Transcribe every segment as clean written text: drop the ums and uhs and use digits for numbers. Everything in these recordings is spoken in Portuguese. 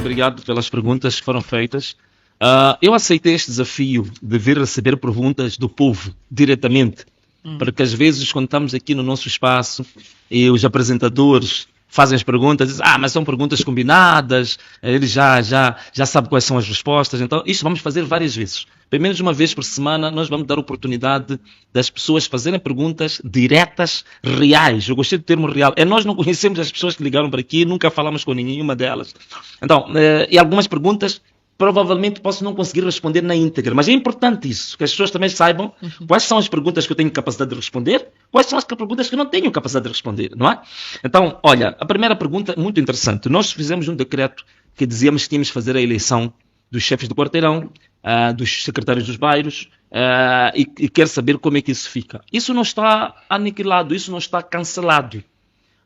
obrigado pelas perguntas que foram feitas. Eu aceitei este desafio de vir receber perguntas do povo diretamente, porque às vezes quando estamos aqui no nosso espaço e os apresentadores fazem as perguntas, dizem, mas são perguntas combinadas, eles já sabem quais são as respostas, então isto vamos fazer várias vezes. Pelo menos uma vez por semana nós vamos dar oportunidade das pessoas fazerem perguntas diretas, reais. Eu gostei do termo real. Nós não conhecemos as pessoas que ligaram para aqui, nunca falamos com nenhuma delas. Então, e algumas perguntas provavelmente posso não conseguir responder na íntegra, mas é importante isso, que as pessoas também saibam quais são as perguntas que eu tenho capacidade de responder, quais são as perguntas que eu não tenho capacidade de responder, não é? Então, olha, a primeira pergunta é muito interessante. Nós fizemos um decreto que dizíamos que tínhamos que fazer a eleição dos chefes do quarteirão, dos secretários dos bairros, e quero saber como é que isso fica. Isso não está aniquilado, isso não está cancelado.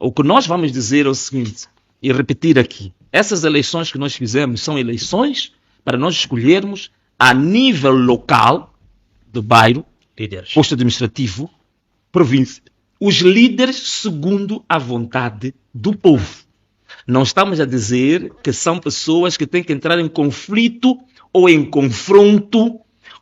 O que nós vamos dizer é o seguinte, e repetir aqui, essas eleições que nós fizemos são eleições para nós escolhermos a nível local do bairro, líderes, posto administrativo, província, os líderes segundo a vontade do povo. Não estamos a dizer que são pessoas que têm que entrar em conflito ou em confronto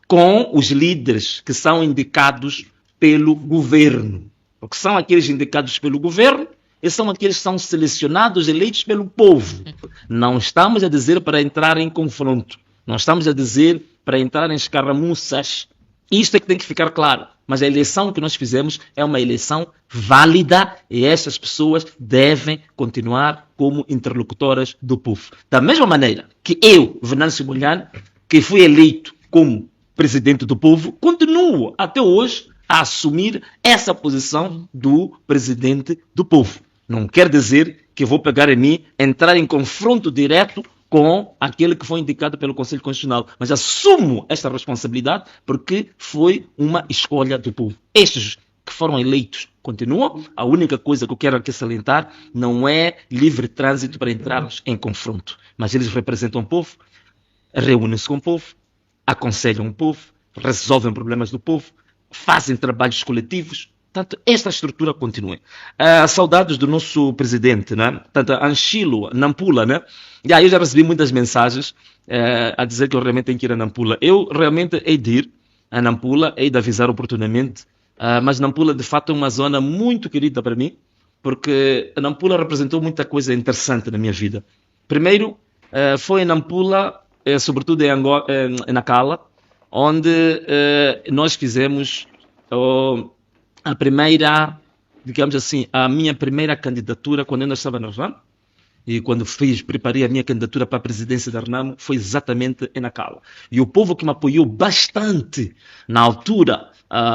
com os líderes que são indicados pelo governo. Porque são aqueles indicados pelo governo e são aqueles que são selecionados, eleitos pelo povo. Não estamos a dizer para entrar em confronto. Não estamos a dizer para entrar em escaramuças. Isto é que tem que ficar claro. Mas a eleição que nós fizemos é uma eleição válida e essas pessoas devem continuar como interlocutoras do povo. Da mesma maneira que eu, Venâncio Molhano, que fui eleito como presidente do povo, continuo até hoje a assumir essa posição do presidente do povo. Não quer dizer que vou pegar em mim, entrar em confronto direto com aquele que foi indicado pelo Conselho Constitucional. Mas assumo esta responsabilidade porque foi uma escolha do povo. Estes que foram eleitos continuam. A única coisa que eu quero aqui salientar não é livre trânsito para entrarmos em confronto. Mas eles representam o povo, reúnem-se com o povo, aconselham o povo, resolvem problemas do povo, fazem trabalhos coletivos. Portanto, esta estrutura continua. Saudades do nosso presidente, né? Portanto, Anchilo, Nampula, né? Eu já recebi muitas mensagens a dizer que eu realmente tenho que ir a Nampula. Eu realmente hei de ir a Nampula, hei de avisar oportunamente, mas Nampula de fato é uma zona muito querida para mim, porque a Nampula representou muita coisa interessante na minha vida. Primeiro, foi em Nampula, sobretudo em Nacala, onde nós fizemos a primeira, digamos assim, a minha primeira candidatura quando eu ainda estava na RENAMO. E quando preparei a minha candidatura para a presidência da RENAMO, foi exatamente em Nacala. E o povo que me apoiou bastante na altura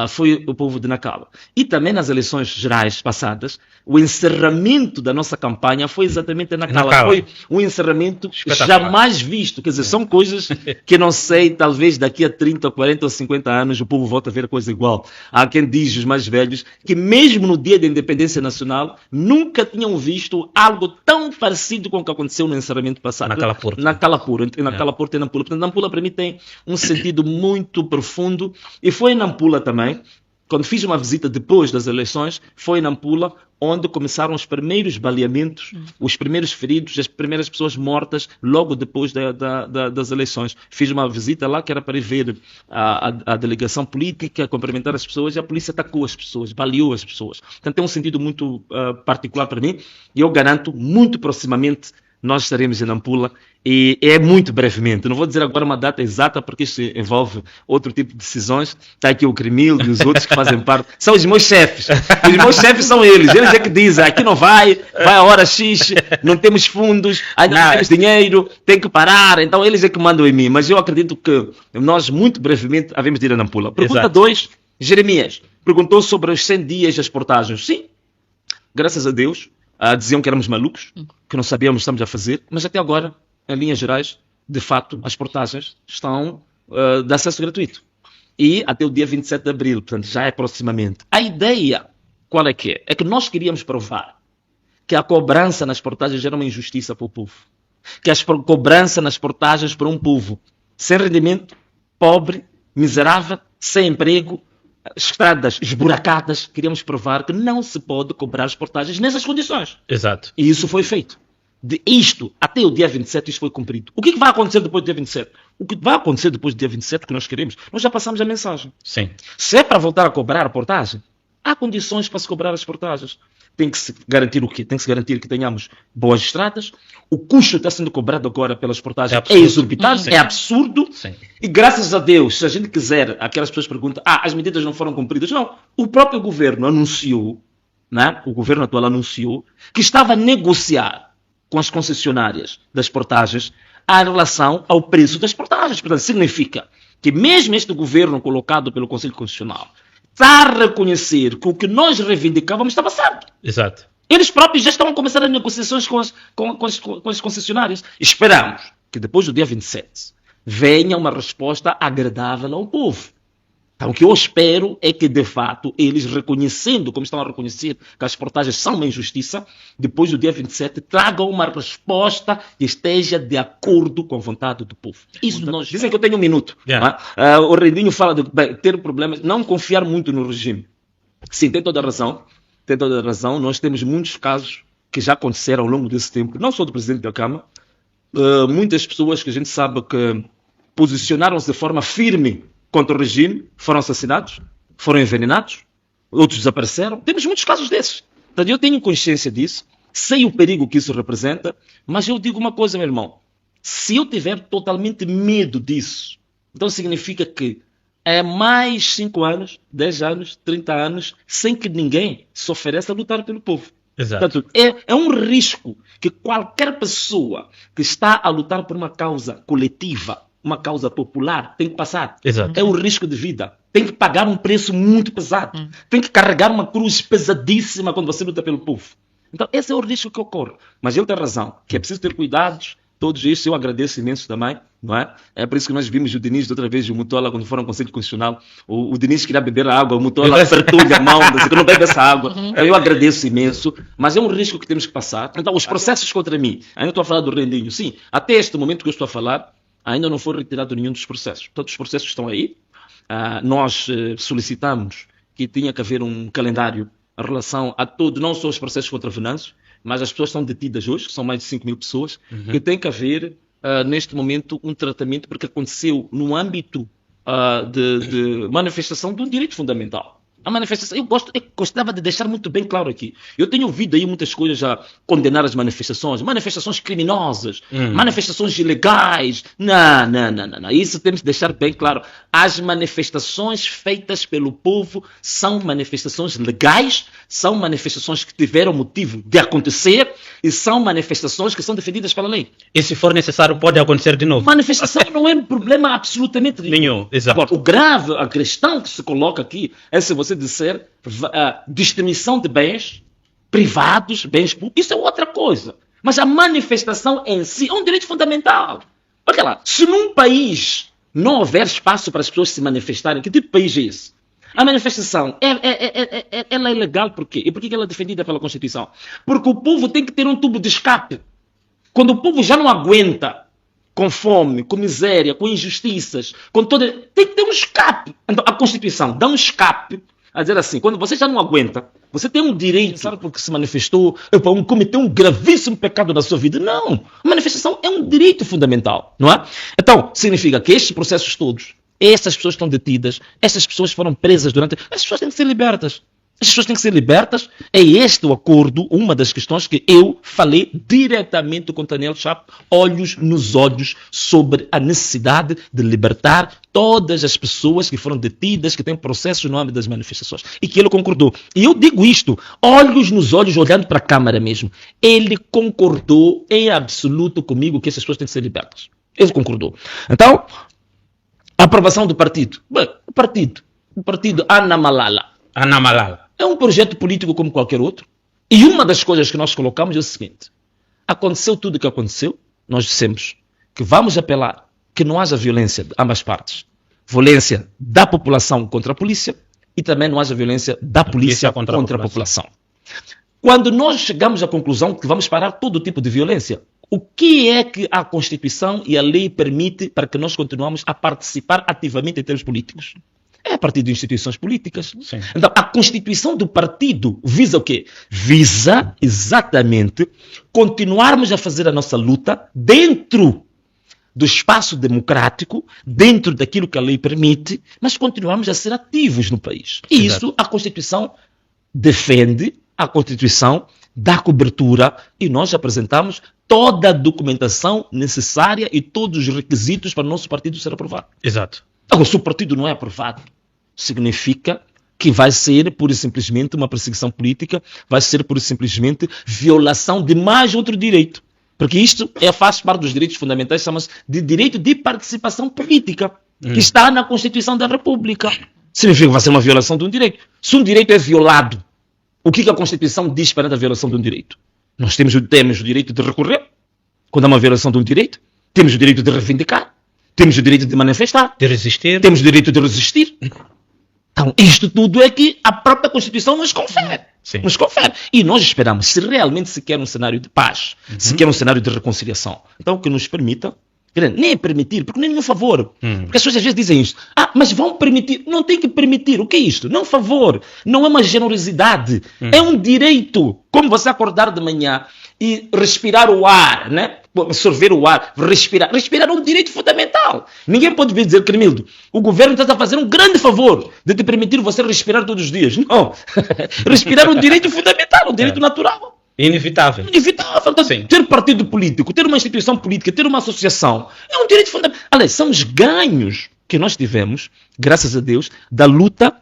foi o povo de Nacala. E também nas eleições gerais passadas, o encerramento da nossa campanha foi exatamente em Nacala. Foi um encerramento jamais visto. Quer dizer, são coisas que não sei, talvez daqui a 30, 40 ou 50 anos o povo volta a ver coisa igual. Há quem diz, os mais velhos, que mesmo no dia da independência nacional, nunca tinham visto algo tão parecido com o que aconteceu no encerramento passado. Naquela Porto e Nampula. Portanto, Nampula para mim tem um sentido muito profundo. E foi em Nampula também, quando fiz uma visita depois das eleições, foi em Nampula onde começaram os primeiros baleamentos, os primeiros feridos, as primeiras pessoas mortas logo depois das eleições. Fiz uma visita lá que era para ir ver a delegação política, cumprimentar as pessoas, e a polícia atacou as pessoas, baleou as pessoas. Portanto, tem um sentido muito particular para mim, e eu garanto, muito proximamente, nós estaremos em Nampula, e é muito brevemente. Não vou dizer agora uma data exata, porque isso envolve outro tipo de decisões. Está aqui o Cremil e os outros que fazem parte. São os meus chefes. Os meus chefes são eles. Eles é que dizem, aqui não vai a hora X, não temos fundos, ainda não temos dinheiro, tem que parar. Então eles é que mandam em mim. Mas eu acredito que nós, muito brevemente, havemos de ir a Nampula. Pergunta 2, Jeremias. Perguntou sobre os 100 dias das portagens. Sim, graças a Deus. Diziam que éramos malucos, que não sabíamos o que estamos a fazer, mas até agora, em linhas gerais, de facto, as portagens estão de acesso gratuito. E até o dia 27 de abril, portanto, já é proximamente. A ideia, qual é que é? É que nós queríamos provar que a cobrança nas portagens era uma injustiça para o povo. Que a cobrança nas portagens para um povo sem rendimento, pobre, miserável, sem emprego, estradas esburacadas, queríamos provar que não se pode cobrar as portagens nessas condições. Exato. E isso foi feito. de isto até o dia 27 isto foi cumprido. O que vai acontecer depois do dia 27? O que vai acontecer depois do dia 27 que nós queremos? Nós já passamos a mensagem. Sim. Se é para voltar a cobrar a portagem, há condições para se cobrar as portagens. Tem que se garantir o quê? Tem que se garantir que tenhamos boas estradas. O custo que está sendo cobrado agora pelas portagens é exorbitante, é absurdo. Sim. E graças a Deus, se a gente quiser, aquelas pessoas perguntam, as medidas não foram cumpridas. Não, o próprio governo anunciou, né? O governo atual anunciou que estava a negociar com as concessionárias das portagens em relação ao preço das portagens. Portanto, significa que mesmo este governo colocado pelo Conselho Constitucional está a reconhecer que o que nós reivindicávamos estava certo. Exato. Eles próprios já estão a começar as negociações com as concessionárias. Esperamos que depois do dia 27 venha uma resposta agradável ao povo. Então, o que eu espero é que, de fato, eles reconhecendo, como estão a reconhecer, que as portagens são uma injustiça, depois do dia 27, tragam uma resposta que esteja de acordo com a vontade do povo. Isso nós... Dizem que eu tenho um minuto. Yeah. O Rendinho fala de ter problemas, não confiar muito no regime. Sim, tem toda a razão. Tem toda a razão. Nós temos muitos casos que já aconteceram ao longo desse tempo, não só do Presidente da Câmara, muitas pessoas que a gente sabe que posicionaram-se de forma firme contra o regime, foram assassinados, foram envenenados, outros desapareceram. Temos muitos casos desses. Então, eu tenho consciência disso, sei o perigo que isso representa, mas eu digo uma coisa, meu irmão. Se eu tiver totalmente medo disso, então significa que é mais 5 anos, 10 anos, 30 anos, sem que ninguém se ofereça a lutar pelo povo. Exato. Portanto, é um risco que qualquer pessoa que está a lutar por uma causa coletiva, uma causa popular, tem que passar. Exato. É o risco de vida. Tem que pagar um preço muito pesado. Tem que carregar uma cruz pesadíssima quando você luta pelo povo. Então, esse é o risco que ocorre. Mas ele tem razão, que é preciso ter cuidados. Todos isso eu agradeço imenso também, não é? É por isso que nós vimos o Diniz outra vez, o Mutola, quando foram ao Conselho Constitucional. O Diniz queria beber a água, o Mutola apertou-lhe a mão, disse que não bebe essa água. Eu agradeço imenso, mas é um risco que temos que passar. Então, os processos contra mim, ainda estou a falar do Rendinho, sim, até este momento que eu estou a falar, ainda não foi retirado nenhum dos processos. Todos os processos estão aí. Nós solicitamos que tinha que haver um calendário em relação a todos, não só os processos contra Venâncio, mas as pessoas estão detidas hoje, que são mais de 5 mil pessoas, que tem que haver, neste momento, um tratamento, porque aconteceu no âmbito de manifestação de um direito fundamental. A manifestação, eu gostava de deixar muito bem claro aqui. Eu tenho ouvido aí muitas coisas a condenar as manifestações criminosas, manifestações ilegais. Não. Isso temos de deixar bem claro. As manifestações feitas pelo povo são manifestações legais, são manifestações que tiveram motivo de acontecer e são manifestações que são defendidas pela lei. E se for necessário, pode acontecer de novo. Manifestação não é um problema absolutamente nenhum. Exato. Agora, o grave, a questão que se coloca aqui é se você disser distribuição de bens privados, bens públicos, isso é outra coisa. Mas a manifestação em si é um direito fundamental. Olha lá, se num país não houver espaço para as pessoas se manifestarem, que tipo de país é esse? A manifestação, ela é legal por quê? E por que ela é defendida pela Constituição? Porque o povo tem que ter um tubo de escape. Quando o povo já não aguenta, com fome, com miséria, com injustiças, tem que ter um escape. Então, a Constituição dá um escape a dizer assim, quando você já não aguenta, você tem um direito, sabe, porque se manifestou, cometeu um gravíssimo pecado na sua vida. Não, a manifestação é um direito fundamental, não é? Então, significa que estes processos todos, essas pessoas estão detidas, essas pessoas foram presas essas pessoas têm que ser libertas. As pessoas têm que ser libertas. É este o acordo, uma das questões que eu falei diretamente com Daniel Chapo, olhos nos olhos, sobre a necessidade de libertar todas as pessoas que foram detidas, que têm processos no âmbito das manifestações. E que ele concordou. E eu digo isto, olhos nos olhos, olhando para a Câmara mesmo. Ele concordou em absoluto comigo que essas pessoas têm que ser libertas. Ele concordou. Então, a aprovação do partido. Bem, o partido Ana Malala. É um projeto político como qualquer outro. E uma das coisas que nós colocamos é o seguinte. Aconteceu tudo o que aconteceu. Nós dissemos que vamos apelar que não haja violência de ambas partes. Violência da população contra a polícia e também não haja violência da polícia contra a população. Quando nós chegamos à conclusão que vamos parar todo tipo de violência, o que é que a Constituição e a lei permite para que nós continuemos a participar ativamente em termos políticos? É partir de instituições políticas. Sim. Então, a constituição do partido visa o quê? Visa exatamente continuarmos a fazer a nossa luta dentro do espaço democrático, dentro daquilo que a lei permite, mas continuarmos a ser ativos no país. E Exato. isso a Constituição defende, a Constituição dá cobertura e nós apresentamos toda a documentação necessária e todos os requisitos para o nosso partido ser aprovado. Exato. Agora, se o partido não é aprovado, significa que vai ser pura e simplesmente uma perseguição política, vai ser pura e simplesmente violação de mais outro direito. Porque isto faz parte dos direitos fundamentais, chama-se de direito de participação política, que está na Constituição da República. Significa que vai ser uma violação de um direito. Se um direito é violado, o que a Constituição diz perante a violação de um direito? Nós temos o direito de recorrer, quando há uma violação de um direito, temos o direito de reivindicar, temos o direito de manifestar, De resistir. temos o direito de resistir. Então, isto tudo é que a própria Constituição nos confere. Sim. Nos confere. E nós esperamos, se realmente se quer um cenário de paz, se quer um cenário de reconciliação, então que nos permita, nem permitir, porque nem nenhum favor. Porque as pessoas às vezes dizem isto. Mas vão permitir. Não tem que permitir. O que é isto? Não é um favor. Não é uma generosidade. É um direito. Como você acordar de manhã e respirar o ar, né? Absorver o ar, respirar. Respirar é um direito fundamental. Ninguém pode vir dizer, Cremildo, o governo está a fazer um grande favor de te permitir você respirar todos os dias. Não. Respirar é um direito fundamental, um direito natural. Inevitável. Inevitável. Então, Sim. ter partido político, ter uma instituição política, ter uma associação, é um direito fundamental. Aliás, são os ganhos que nós tivemos, graças a Deus, da luta,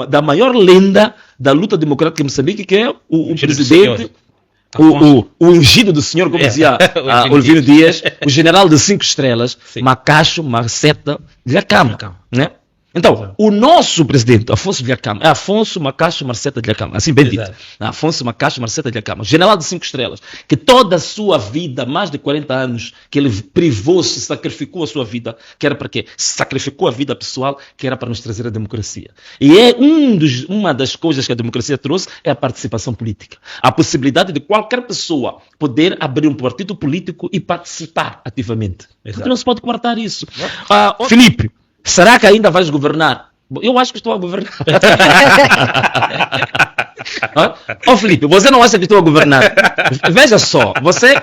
da maior lenda da luta democrática em Moçambique, que é o presidente, o ungido do Senhor, como dizia Olivino Dias, o general de 5 estrelas, Sim. Macacho Marceta Dhlakama, né? Então, o nosso presidente, Afonso Dhlakama, é Afonso Macacho Marceta Dhlakama, assim bem dito. Exato. Afonso Macacho Marceta Dhlakama, general de 5 estrelas, que toda a sua vida, mais de 40 anos, que ele privou-se, sacrificou a sua vida, que era para quê? Sacrificou a vida pessoal, que era para nos trazer a democracia. E é uma das coisas que a democracia trouxe é a participação política. A possibilidade de qualquer pessoa poder abrir um partido político e participar ativamente. Exato. Porque não se pode cortar isso. Filipe, será que ainda vais governar? Eu acho que estou a governar. Filipe, você não acha que estou a governar? Veja só,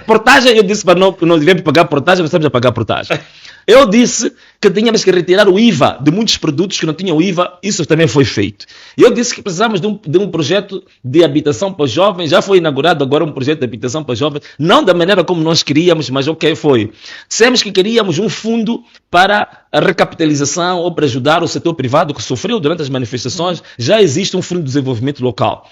portagem, eu disse para não devemos pagar portagem, nós estamos a pagar portagem. Eu disse que tínhamos que retirar o IVA de muitos produtos que não tinham IVA, isso também foi feito. Eu disse que precisávamos de um projeto de habitação para os jovens, já foi inaugurado agora um projeto de habitação para os jovens, não da maneira como nós queríamos, mas foi. Dissemos que queríamos um fundo para a recapitalização ou para ajudar o setor privado que sofreu durante as manifestações, já existe um fundo de desenvolvimento local.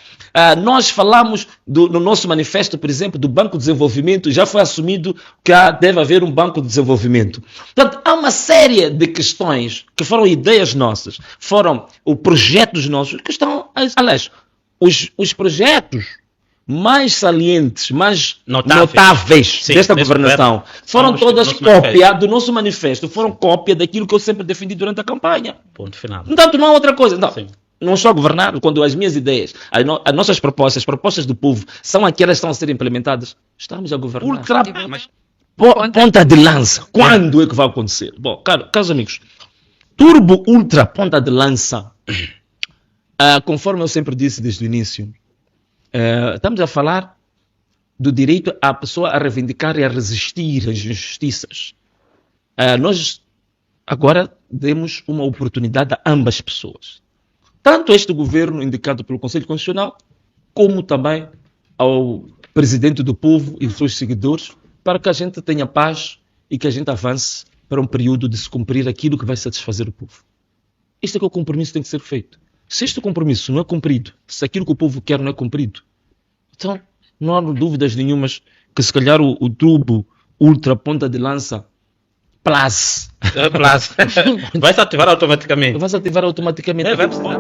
Nós falamos no nosso manifesto, por exemplo, do Banco de Desenvolvimento, já foi assumido que deve haver um Banco de Desenvolvimento. Portanto, há uma série de questões que foram ideias nossas, foram projetos nossos, que estão, aliás, os projetos mais salientes, mais notáveis Sim, desta governação foram todas cópia do nosso manifesto, foram cópia daquilo que eu sempre defendi durante a campanha. Ponto final. Portanto, não há outra coisa. Não. Sim. Não estou a governar quando as minhas ideias, as nossas propostas, as propostas do povo, são aquelas que estão a ser implementadas. Estamos a governar. Ponta de lança. Quando é que vai acontecer? Bom, caros amigos, turbo ultra ponta de lança, conforme eu sempre disse desde o início, estamos a falar do direito à pessoa a reivindicar e a resistir às injustiças. Nós agora demos uma oportunidade a ambas pessoas. Tanto este governo indicado pelo Conselho Constitucional, como também ao presidente do povo e dos seus seguidores, para que a gente tenha paz e que a gente avance para um período de se cumprir aquilo que vai satisfazer o povo. Este é que o compromisso tem que ser feito. Se este compromisso não é cumprido, se aquilo que o povo quer não é cumprido, então não há dúvidas nenhumas que se calhar o tubo ultra ponta de lança Vai se ativar automaticamente. Vai se ativar automaticamente. Vai precisar.